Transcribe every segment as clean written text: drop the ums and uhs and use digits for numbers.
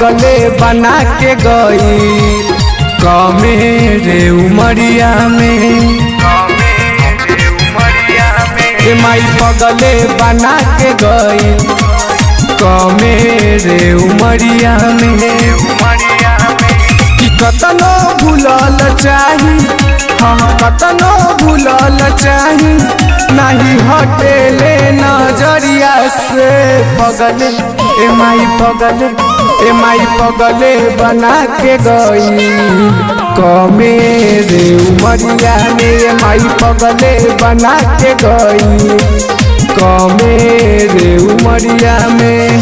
पगले बना के गई कमे रे उमरिया में। माई पगले बना के गई कमे रे उमरिया में। कि कतनो भूलल चाही हाँ कतनो भूलल चाही नहीं हटेले नजरिया से पगले ए माई पगले बना के गई कमे रे उमरिया में। माई पगले बना के गई कमे रे उमरिया में।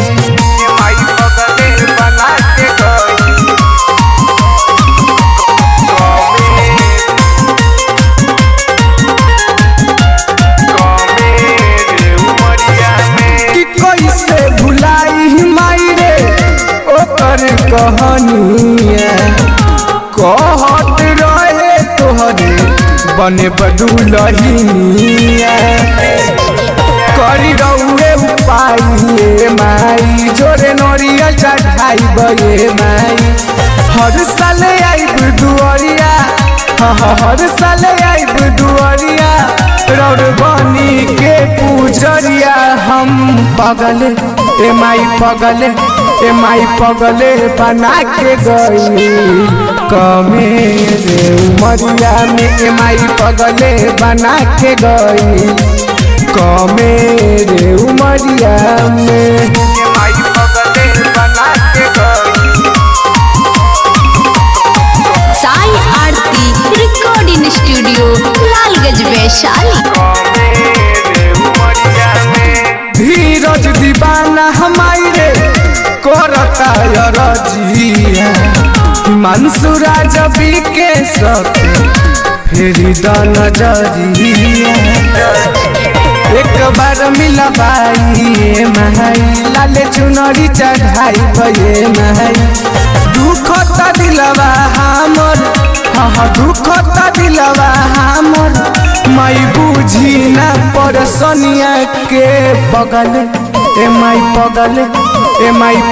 माई पगले बना के गई कहानिया कहत रहे तोहरे बने बदुलहिनिया करी रहुए उपाय माई जोरे नरियल चढ़ाई बे माई। हर साल आइब दुआरिया हर साल आइब दुआरिया रौड़ बनी के पूजरिया हम पगले ए माई पगले बना के गई कमे रे उमरिया में। माई पगले बना के गई कमे रे उमरिया में। माई पगले बना के गई। साई आरती रिकॉर्डिंग स्टूडियो लालगंज वैशाली। धीरज दीवाना हमारी रे करता रजिया मंसूरा जबी के सके फेरी द नजरिया। एक बार मिला बाई माई लाले चुनरी चढ़ाई बे माई। दुखता दिलवा हमर दुखता दिलवा हमर माई बुझी ना परसनिया के बगले ए माई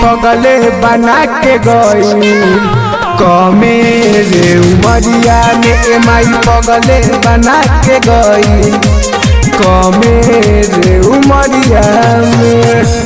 पगले बना के गई कमे रे उमरिया में। माई पगले बना के गई कमे रे उमरिया में।